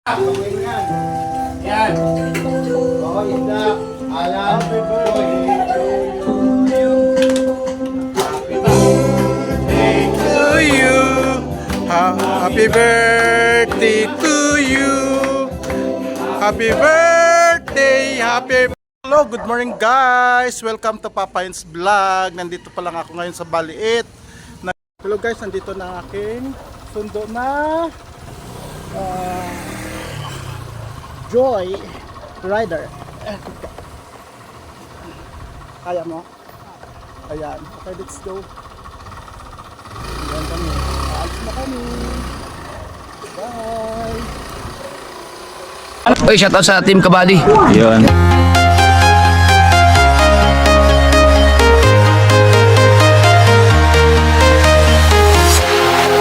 Yan. Oh, isda. Alam. Happy birthday to you. Happy birthday. Happy Hello, good morning guys. Welcome to Papa Yens Vlog. Nandito pa lang ako ngayon sa Baliit. Hello guys, nandito na ang aking sundo na Joy Rider. Kaya mo? Ayan. Okay, let's go. Ayan kami. Aalis na kami. Bye! Oy, shoutout sa Team Kabady. Yun.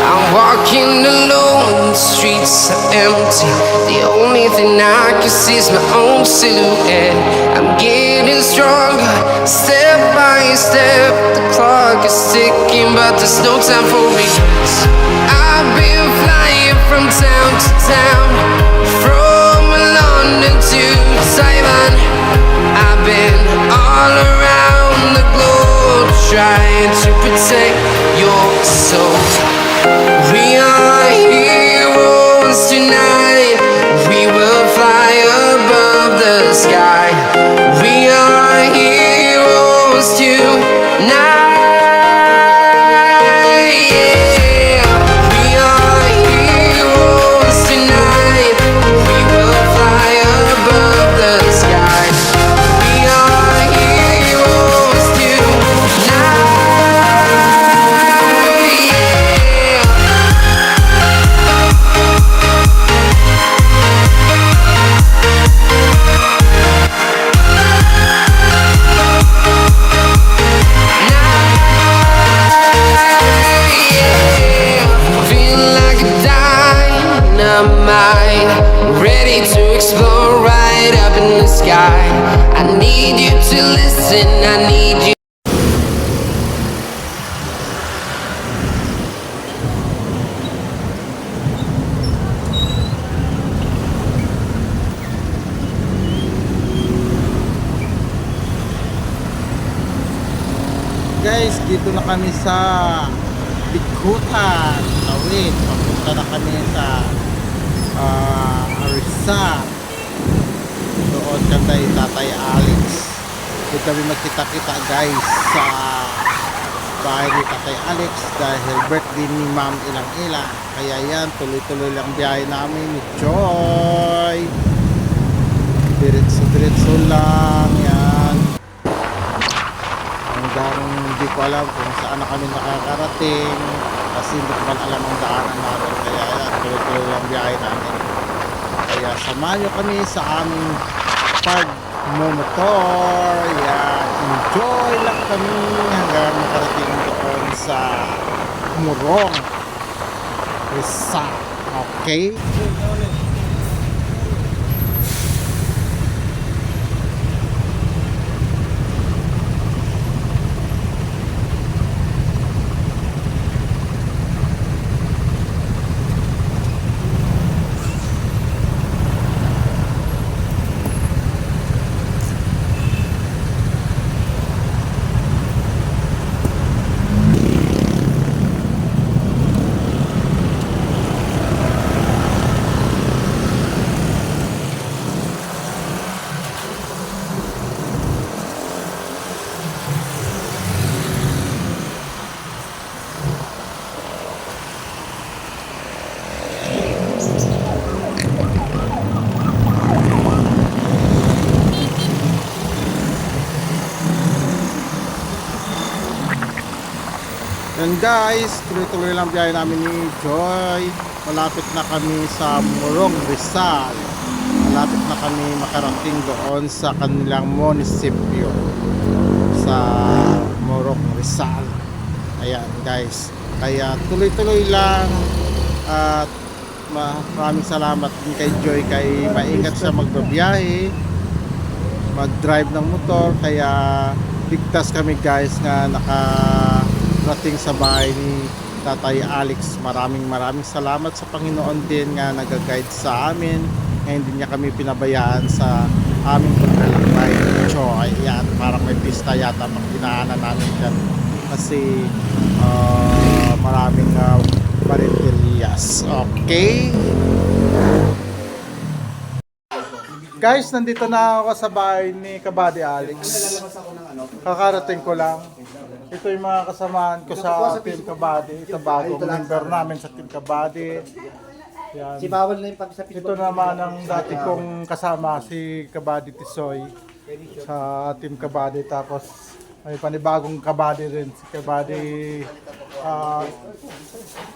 I'm walking alone, the streets are empty. The only thing I can see is my own silhouette. I'm getting stronger, step by step. The clock is ticking, but there's no time for regrets. I've been flying from town to town, from London to Taiwan. I've been all around the globe, trying to protect your soul. We are heroes tonight. We will fly above the sky. We are heroes tonight. Yeah. We are heroes tonight. We will fly above the sky. We are heroes tonight. Yeah. Feel like a dynamite, ready to explode right up in the sky. I need you to listen, I need you. Guys, dito na kami sa Bikutan. Tawid. Papunta na kami sa Rizal. Doon kay Tatay Alex. Doon kami magkita-kita guys sa bahay ni Tatay Alex dahil birthday ni Ma'am Ilang Ila. Kaya yan, tuloy-tuloy lang biyahe namin ni Joy. Diretso-diretso lang yan. Hanggang hindi ko alam kung saan na kami nakakarating kasi hindi ko man alam ang daanan namin, kaya yan, tuloy-tuloy lang biyahe namin. Kaya samahan nyo kami sa aming pagmumotor. Yan, enjoy lang kami hanggang makarating doon sa Morong Rizal. Okay? Yan guys, tuloy-tuloy lang biyahe namin ni Joy. Malapit na kami sa Morong Rizal. Malapit na kami makarating doon sa kanilang munisipyo sa Morong Rizal. Ayan guys, kaya tuloy-tuloy lang. At maraming salamat din kay Joy, kay maingat siya magbabiyahe, mag-drive ng motor. Kaya ligtas kami guys nga nakarating sa bahay ni Tatay Alex. Maraming salamat sa Panginoon din nga nag-guide sa amin. Ngayon din niya kami pinabayaan sa aming paglalakbay. Joy, yan, parang may pista yata pag dinaanan namin dyan. Kasi maraming barinderias. Okay. Guys, nandito na ako sa bahay ni Kabady Alex. Kakarating ko lang. Ito yung mga kasamahan ko sa Team Kabady. Ito bagong member namin sa Team Kabady. Yan. Si Bawal na yung pagsapit. Ito naman ang dati kong kasama, si Kabady Tisoy sa Team Kabady. Tapos may panibagong Kabady rin, si Kabady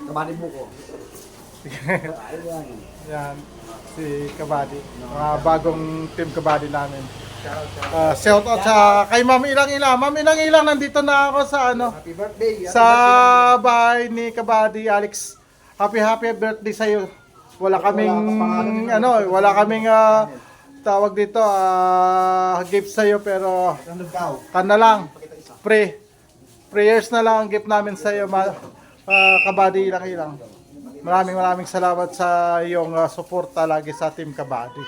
Kabady Buko. yan, si Kabady. Bagong Team Kabady namin. Shout out sa kay Ma'am Ilang Ilang. Ma'am Ilang Ilang, nandito na ako sa Happy birthday. sa bahay ni Kabady Alex. Happy birthday sa iyo. Wala kaming tawag dito gift sa iyo, pero kana lang prayers na lang ang gift namin sa iyo, Kabady Ilang Ilang. Maraming salamat sa iyong suporta lagi sa Team Kabady.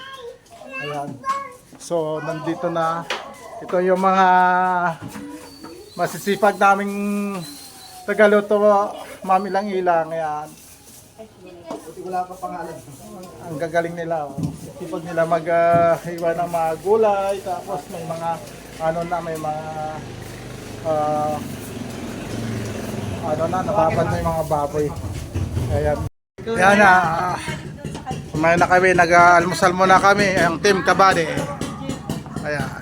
Ayan. So, nandito na. Ito yung mga masisipag naming tagaluto, Ma'am Ilang Ilang. Ayan. Wala pa pangalan. Ang gagaling nila. Sipag nila mag-hiwa ng mga gulay. Tapos may mga, may mga, nababad na yung mga baboy. Ayan. Ayan na. Kumain na kami. Nag-almusal muna kami. Ang Team Kabady. Ayan.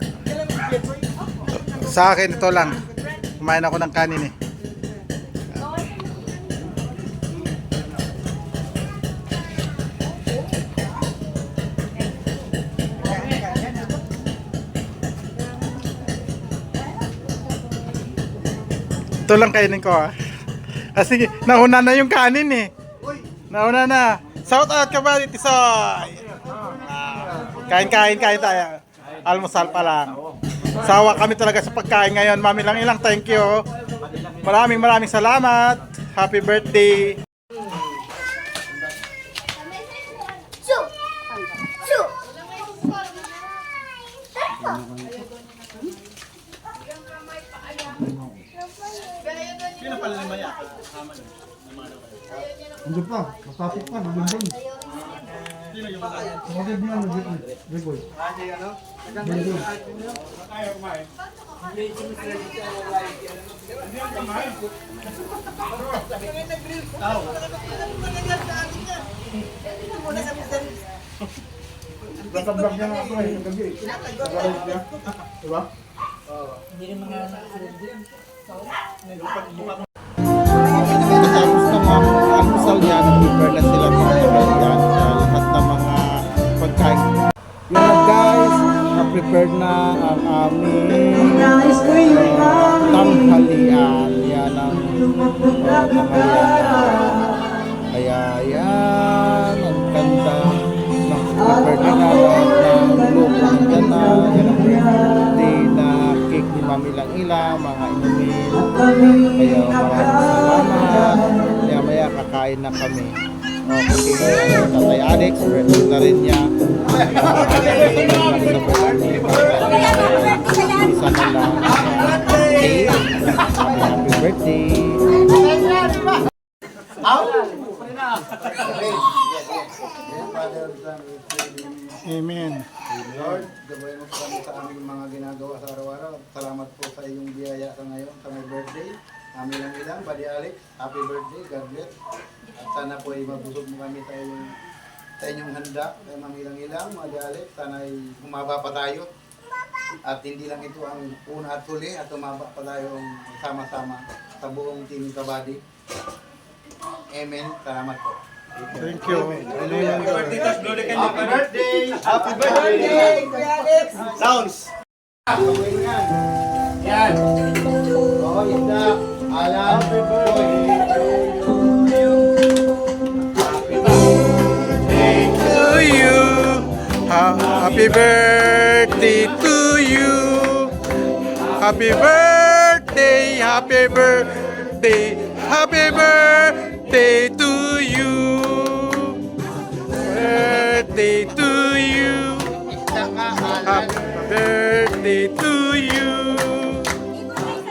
Sa akin ito lang. Kumain ako ng kanin eh. Ito lang kainin ko ha. Kasi nauna na yung kanin eh. Nauna na. Shout out Kabady Tisoy. Kain tayo. Almusal pa lang. Sawa kami talaga sa pagkain ngayon. Mami lang ilang thank you. Maraming salamat. Happy birthday. Andiyan pa. Masapit pa. Nandun dun. Magod niya. Regoy. Vlog niya nga ito eh. Ang gabi. Nag-live niya. Diba? Tapos ng mga almusal niya, nag-prepare na sila mga kaibigan lahat ng mga pagkain. Yan guys, na-prepare na ang aming tanghalian. Yan ang tanghalian. Kaya yan, ang ganda ng prepare nila lahat ng luto ng gana. Yan ang birthday na cake ni Ma'am Ilang Ilang, mga inumin. Kaya maraming salamat. Maya kakain na kami. Okay, Tatay Alex, birthday na rin niya. Isa na lang. Okay, happy birthday. Amen. Lord, gabayan mo po kami sa aming mga ginagawa sa araw-araw. Salamat po sa iyong biyaya sa ngayon, sa my birthday. Amin lang ilang, Buddy Alex, happy birthday, God bless. At sana po ay mabusog mo kami sa inyong handa, kay Ma'am Ilang, Buddy Alex. Sana ay humaba pa tayo. At hindi lang ito ang una at huli, at humaba pa tayo sama-sama sa buong Team Kabady. Amen. Salamat po. Thank you. Happy birthday! Happy birthday! Sounds! Yan! Oh, yan na! Alam! Happy birthday to you! Happy birthday To you. Happy birthday to you. Happy birthday, happy birthday, Happy birthday to you. Birthday to you. Happy birthday to you.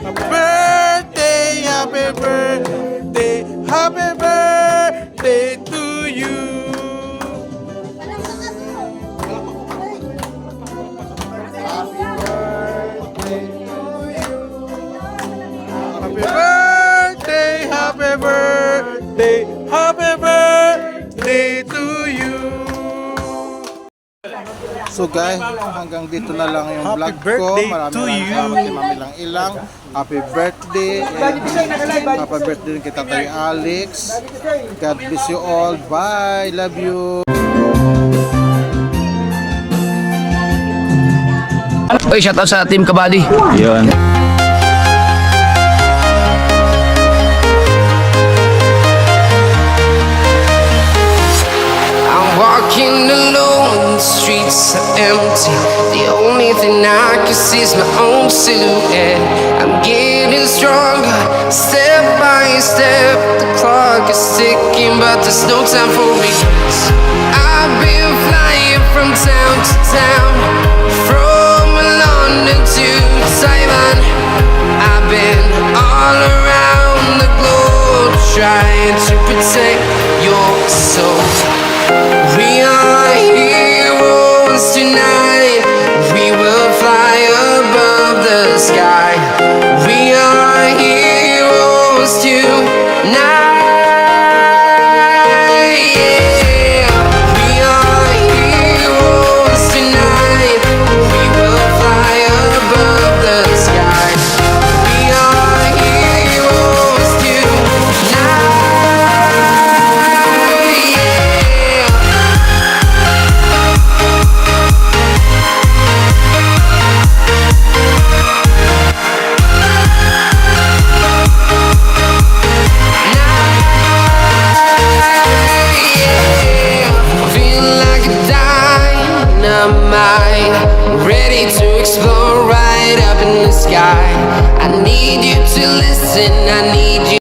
Happy birthday, happy birthday, happy birthday to you. Happy birthday, happy birthday, happy birthday to you. So guys, hanggang dito na lang yung vlog ko. Maraming salamat kay Mami Lang Ilang. Happy birthday. Happy birthday din kay Tatay Alex. God bless you all. Bye. Love you. Oy, shoutout sa Team Kabady. Yun. I'm walking alone, the streets are empty. The only thing I can see is my own silhouette. I'm getting stronger, step by step. The clock is ticking, but there's no time for regrets. I've been flying from town to town, from London to Taiwan. I've been all around the globe, trying to protect your soul. We are heroes tonight. We will fly above the sky. We are heroes tonight. Yeah. We are heroes tonight. We will fly above the sky. We are heroes tonight. Yeah. Feel like a dynamite, ready to explode right up in the sky. I need you to listen, I need you.